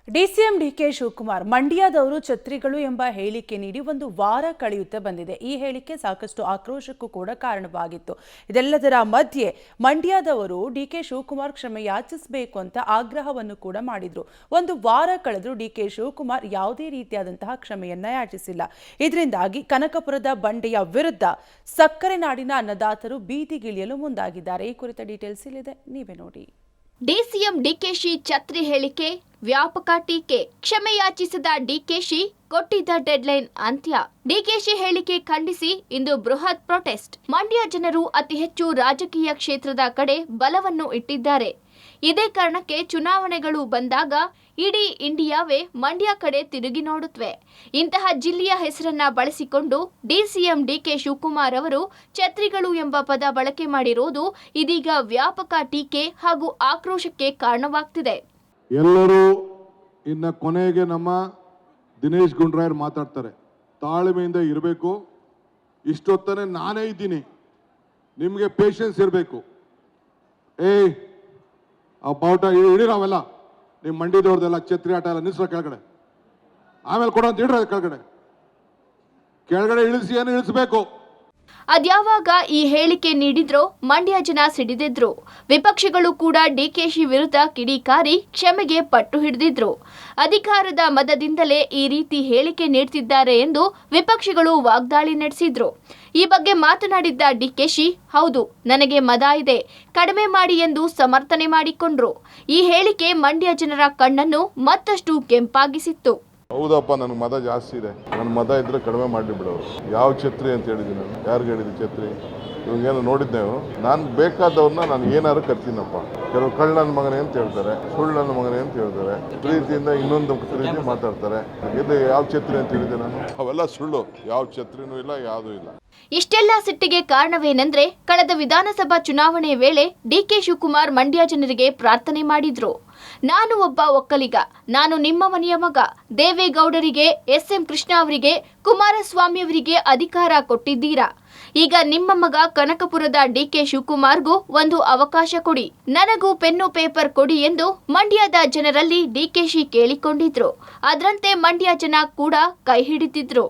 DCM DK Shivakumar ಮಂಡ್ಯದವರು ಛತ್ರಿಗಳು ಎಂಬ ಹೇಳಿಕೆ ನೀಡಿ ಒಂದು ವಾರ ಕಳೆಯುತ್ತಾ ಬಂದಿದೆ. ಈ ಹೇಳಿಕೆ ಸಾಕಷ್ಟು ಆಕ್ರೋಶಕ್ಕೂ ಕೂಡ ಕಾರಣವಾಗಿತ್ತು. ಇದೆಲ್ಲದರ ಮಧ್ಯೆ ಮಂಡ್ಯದವರು ಡಿಕೆ ಶಿವಕುಮಾರ್ ಕ್ಷಮೆ ಯಾಚಿಸಬೇಕು ಅಂತ ಆಗ್ರಹವನ್ನು ಕೂಡ ಮಾಡಿದ್ರು. ಒಂದು ವಾರ ಕಳೆದರೂ ಡಿಕೆ ಶಿವಕುಮಾರ್ ಯಾವುದೇ ರೀತಿಯಾದಂತಹ ಕ್ಷಮೆಯನ್ನ ಯಾಚಿಸಿಲ್ಲ. ಇದರಿಂದಾಗಿ ಕನಕಪುರದ ಬಂಡೆಯ ವಿರುದ್ಧ ಸಕ್ಕರೆ ನಾಡಿನ ಅನ್ನದಾತರು ಬೀದಿಗಿಳಿಯಲು ಮುಂದಾಗಿದ್ದಾರೆ. ಈ ಕುರಿತ ಡೀಟೇಲ್ಸ್ ಇಲ್ಲಿದೆ, ನೀವೇ ನೋಡಿ. ಡಿಸಿಎಂ ಡಿಕೆಶಿ ಛತ್ರಿ ಹೇಳಿಕೆ, ವ್ಯಾಪಕ ಟೀಕೆ. ಕ್ಷಮೆ ಯಾಚಿಸಿದ ಡಿಕೆಶಿ, ಕೊಟ್ಟಿದ್ದ ಡೆಡ್ಲೈನ್ ಅಂತ್ಯ. ಡಿಕೆಶಿ ಹೇಳಿಕೆ ಖಂಡಿಸಿ ಇಂದು ಬೃಹತ್ ಪ್ರೊಟೆಸ್ಟ್. ಮಂಡ್ಯ ಜನರು ಅತಿ ಹೆಚ್ಚು ರಾಜಕೀಯ ಕ್ಷೇತ್ರದ ಕಡೆ ಬಲವನ್ನು ಇಟ್ಟಿದ್ದಾರೆ. ಇದೇ ಕಾರಣಕ್ಕೆ ಚುನಾವಣೆಗಳು ಬಂದಾಗ ಇಡೀ ಇಂಡಿಯಾವೇ ಮಂಡ್ಯ ಕಡೆ ತಿರುಗಿ ನೋಡುತ್ತವೆ. ಇಂತಹ ಜಿಲ್ಲೆಯ ಹೆಸರನ್ನ ಬಳಸಿಕೊಂಡು ಡಿಸಿಎಂ ಡಿಕೆ ಶಿವಕುಮಾರ್ ಅವರು ಛತ್ರಿಗಳು ಎಂಬ ಪದ ಬಳಕೆ ಮಾಡಿರುವುದು ಇದೀಗ ವ್ಯಾಪಕ ಟೀಕೆ ಹಾಗೂ ಆಕ್ರೋಶಕ್ಕೆ ಕಾರಣವಾಗ್ತಿದೆ. ಎಲ್ಲರೂ ಇನ್ನ ಕೊನೆಗೆ ನಮ್ಮ ದಿನೇಶ್ ಗುಂಡ್ರಾಯರ್ ಮಾತಾಡ್ತಾರೆ. ತಾಳ್ಮೆಯಿಂದ ಇರಬೇಕು. ಇಷ್ಟೊತ್ತನೆ ನಾನೇ ಇದ್ದೀನಿ, ನಿಮಗೆ ಪೇಷನ್ಸ್ ಇರಬೇಕು. ಆ ಬಾವುಟ ಹಿಡಿರಾವೆಲ್ಲ ನಿಮ್ಮ ಮಂಡ್ಯದವ್ರದೆಲ್ಲ ಛತ್ರಿ ಆಟ ಎಲ್ಲ ನಿಲ್ಸೋ ಕೆಳಗಡೆ, ಆಮೇಲೆ ಕೊಡೋಂತ ಇಡ್ರ ಕೆಳಗಡೆ ಇಳಿಸಿ ಏನು ಇಳಿಸಬೇಕು. ಅದ್ಯಾವಾಗ ಈ ಹೇಳಿಕೆ ನೀಡಿದ್ರೋ ಮಂಡ್ಯ ಜನ ಸಿಡಿದಿದ್ರು. ವಿಪಕ್ಷಗಳು ಕೂಡ ಡಿಕೆಶಿ ವಿರುದ್ಧ ಕಿಡಿಕಾರಿ ಕ್ಷಮೆಗೆ ಪಟ್ಟು ಹಿಡಿದಿದ್ರು. ಅಧಿಕಾರದ ಮದದಿಂದಲೇ ಈ ರೀತಿ ಹೇಳಿಕೆ ನೀಡ್ತಿದ್ದಾರೆ ಎಂದು ವಿಪಕ್ಷಗಳು ವಾಗ್ದಾಳಿ ನಡೆಸಿದ್ರು. ಈ ಬಗ್ಗೆ ಮಾತನಾಡಿದ್ದ ಡಿಕೆಶಿ, ಹೌದು, ನನಗೆ ಮದ ಇದೆ, ಕಡಿಮೆ ಮಾಡಿ ಎಂದು ಸಮರ್ಥನೆ ಮಾಡಿಕೊಂಡ್ರು. ಈ ಹೇಳಿಕೆ ಮಂಡ್ಯ ಜನರ ಕಣ್ಣನ್ನು ಮತ್ತಷ್ಟು ಕೆಂಪಾಗಿಸಿತ್ತು. ಹೌದಪ್ಪ, ನನಗೆ ಮದ ಜಾಸ್ತಿ ಇದೆ, ನನ್ನ ಮದ ಇದ್ರೆ ಕಡಿಮೆ ಮಾಡಿಬಿಡೋರು. ಯಾವ ಛತ್ರಿ ಅಂತ ಹೇಳಿದ್ದೀನಿ ನಾನು? ಯಾರಿಗೆ ಹೇಳಿದ್ದೆ ಛತ್ರಿ? ಇವಾಗೇನು ನೋಡಿದ್ದೆ, ನಾನು ಬೇಕಾದವ್ರನ್ನ ನಾನು ಏನಾದ್ರು ಕರ್ತೀನಪ್ಪ. ಕೆಲವು ಕಳ್ಳ ನನ್ನ ಮಗನೇ ಅಂತ ಹೇಳ್ತಾರೆ, ಸುಳ್ಳು ನನ್ನ ಮಗನೇ ಅಂತ ಹೇಳ್ತಾರೆ, ಪ್ರೀತಿಯಿಂದ ಇನ್ನೊಂದು ರೀತಿ ಮಾತಾಡ್ತಾರೆ. ಇದು ಯಾವ ಛತ್ರಿ ಅಂತ ಹೇಳಿದ್ದೆ ನಾನು? ಅವೆಲ್ಲ ಸುಳ್ಳು. ಯಾವ ಛತ್ರಿನೂ ಇಲ್ಲ, ಯಾವುದೂ ಇಲ್ಲ. ಇಷ್ಟೆಲ್ಲ ಸಿಟ್ಟಿಗೆ ಕಾರಣವೇನೆಂದ್ರೆ, ಕಳೆದ ವಿಧಾನಸಭಾ ಚುನಾವಣೆ ವೇಳೆ ಡಿಕೆ ಶಿವಕುಮಾರ್ ಮಂಡ್ಯ ಜನರಿಗೆ ಪ್ರಾರ್ಥನೆ ಮಾಡಿದ್ರು. ನಾನು ಒಬ್ಬ ಒಕ್ಕಲಿಗ, ನಾನು ನಿಮ್ಮ ಮನೆಯ ಮಗ. ದೇವೇಗೌಡರಿಗೆ, ಎಸ್.ಎಂ. ಕೃಷ್ಣ ಅವರಿಗೆ, ಕುಮಾರಸ್ವಾಮಿ ಅವರಿಗೆ ಅಧಿಕಾರ ಕೊಟ್ಟಿದ್ದೀರಾ. ಈಗ ನಿಮ್ಮ ಮಗ ಕನಕಪುರದ ಡಿಕೆ ಶಿವಕುಮಾರ್ಗೂ ಒಂದು ಅವಕಾಶ ಕೊಡಿ, ನನಗೂ ಪೆನ್ನು ಪೇಪರ್ ಕೊಡಿ ಎಂದು ಮಂಡ್ಯದ ಜನರಲ್ಲಿ ಡಿಕೆಶಿ ಕೇಳಿಕೊಂಡಿದ್ರು. ಅದರಂತೆ ಮಂಡ್ಯ ಜನ ಕೂಡ ಕೈ ಹಿಡಿದಿದ್ರು.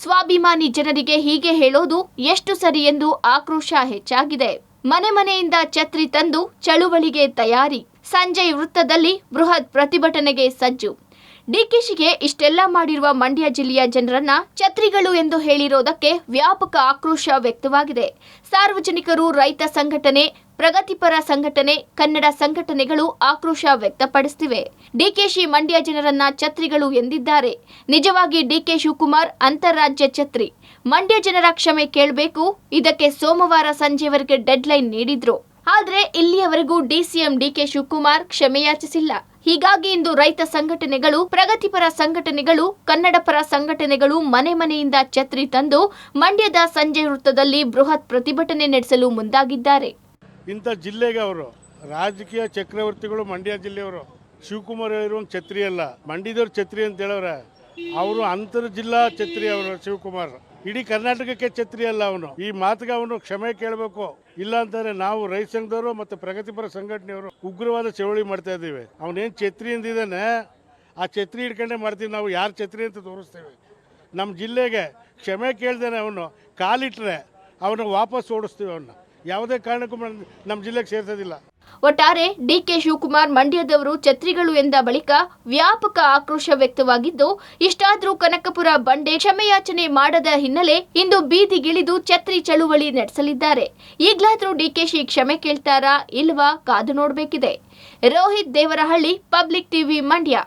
ಸ್ವಾಭಿಮಾನಿ ಜನರಿಗೆ ಹೀಗೆ ಹೇಳೋದು ಎಷ್ಟು ಸರಿ ಎಂದು ಆಕ್ರೋಶ ಹೆಚ್ಚಾಗಿದೆ. ಮನೆ ಮನೆಯಿಂದ ಛತ್ರಿ ತಂದು ಚಳುವಳಿಗೆ ತಯಾರಿ. ಸಂಜಯ್ ವೃತ್ತದಲ್ಲಿ ಬೃಹತ್ ಪ್ರತಿಭಟನೆಗೆ ಸಜ್ಜು. ಡಿಕೆಶಿಗೆ ಇಷ್ಟೆಲ್ಲ ಮಾಡಿರುವ ಮಂಡ್ಯ ಜಿಲ್ಲೆಯ ಜನರನ್ನ ಛತ್ರಿಗಳು ಎಂದು ಹೇಳಿರೋದಕ್ಕೆ ವ್ಯಾಪಕ ಆಕ್ರೋಶ ವ್ಯಕ್ತವಾಗಿದೆ. ಸಾರ್ವಜನಿಕರು, ರೈತ ಸಂಘಟನೆ, ಪ್ರಗತಿಪರ ಸಂಘಟನೆ, ಕನ್ನಡ ಸಂಘಟನೆಗಳು ಆಕ್ರೋಶ ವ್ಯಕ್ತಪಡಿಸುತ್ತಿವೆ. ಡಿಕೆಶಿ ಮಂಡ್ಯ ಜನರನ್ನ ಛತ್ರಿಗಳು ಎಂದಿದ್ದಾರೆ. ನಿಜವಾಗಿ ಡಿಕೆ ಶಿವಕುಮಾರ್ ಅಂತಾರಾಜ್ಯ ಛತ್ರಿ. ಮಂಡ್ಯ ಜನರ ಕ್ಷಮೆ ಕೇಳಬೇಕು. ಇದಕ್ಕೆ ಸೋಮವಾರ ಸಂಜೆವರೆಗೆ ಡೆಡ್ಲೈನ್ ನೀಡಿದ್ರು. ಆದ್ರೆ ಇಲ್ಲಿಯವರೆಗೂ ಡಿಸಿಎಂ ಡಿಕೆ ಶಿವಕುಮಾರ್ ಕ್ಷಮೆ ಯಾಚಿಸಿಲ್ಲ. ಹೀಗಾಗಿ ಇಂದು ರೈತ ಸಂಘಟನೆಗಳು, ಪ್ರಗತಿಪರ ಸಂಘಟನೆಗಳು, ಕನ್ನಡ ಪರ ಸಂಘಟನೆಗಳು ಮನೆ ಮನೆಯಿಂದ ಛತ್ರಿ ತಂದು ಮಂಡ್ಯದ ಸಂಜಯ್ ವೃತ್ತದಲ್ಲಿ ಬೃಹತ್ ಪ್ರತಿಭಟನೆ ನಡೆಸಲು ಮುಂದಾಗಿದ್ದಾರೆ. ಇಂಥ ಜಿಲ್ಲೆಗೆ ಅವರು ರಾಜಕೀಯ ಚಕ್ರವರ್ತಿಗಳು ಮಂಡ್ಯ ಜಿಲ್ಲೆಯವರು. ಶಿವಕುಮಾರ್ ಹೇಳಿರೋ ಛತ್ರಿ ಅಲ್ಲ, ಮಂಡ್ಯದವ್ರ ಛತ್ರಿ ಅಂತ ಹೇಳವ್ರೆ. ಅವರು ಅಂತರ್ ಜಿಲ್ಲಾ ಛತ್ರಿ. ಅವರು ಶಿವಕುಮಾರ್ ಇಡೀ ಕರ್ನಾಟಕಕ್ಕೆ ಛತ್ರಿ ಅಲ್ಲ. ಅವನು ಈ ಮಾತಿಗೆ ಅವನು ಕ್ಷಮೆ ಕೇಳಬೇಕು. ಇಲ್ಲ ಅಂತಂದ್ರೆ ನಾವು ರೈತ ಸಂಘದವರು ಮತ್ತು ಪ್ರಗತಿಪರ ಸಂಘಟನೆಯವರು ಉಗ್ರವಾದ ಚಳವಳಿ ಮಾಡ್ತಾ ಇದ್ದೀವಿ. ಅವನೇನು ಛತ್ರಿ ಅಂದಿದ್ದಾನೆ, ಆ ಛತ್ರಿ ಹಿಡ್ಕೊಂಡೇ ಮಾಡ್ತೀವಿ ನಾವು. ಯಾರು ಛತ್ರಿ ಅಂತ ತೋರಿಸ್ತೇವೆ. ನಮ್ಮ ಜಿಲ್ಲೆಗೆ ಕ್ಷಮೆ ಕೇಳ್ದೇನೆ ಅವನು ಕಾಲಿಟ್ರೆ ಅವನು ವಾಪಸ್ ಓಡಿಸ್ತೀವಿ. ಅವನ್ನ ಯಾವುದೇ ಕಾರಣಕ್ಕೂ ನಮ್ಮ ಜಿಲ್ಲೆಗೆ ಸೇರ್ಸೋದಿಲ್ಲ. ಒಟ್ಟಾರೆ ಡಿಕೆ ಶಿವಕುಮಾರ್ ಮಂಡ್ಯದವರು ಛತ್ರಿಗಳು ಎಂದ ಬಳಿಕ ವ್ಯಾಪಕ ಆಕ್ರೋಶ ವ್ಯಕ್ತವಾಗಿದ್ದು, ಇಷ್ಟಾದ್ರೂ ಕನಕಪುರ ಬಂಡೆ ಕ್ಷಮೆಯಾಚನೆ ಮಾಡದ ಹಿನ್ನೆಲೆ ಇಂದು ಬೀದಿಗಿಳಿದು ಛತ್ರಿ ಚಳುವಳಿ ನಡೆಸಲಿದ್ದಾರೆ. ಈಗಲಾದ್ರೂ ಡಿಕೆಶಿ ಕ್ಷಮೆ ಕೇಳ್ತಾರಾ ಇಲ್ವಾ ಕಾದು ನೋಡಬೇಕಿದೆ. Rohit Devarahalli, public TV, Mandya.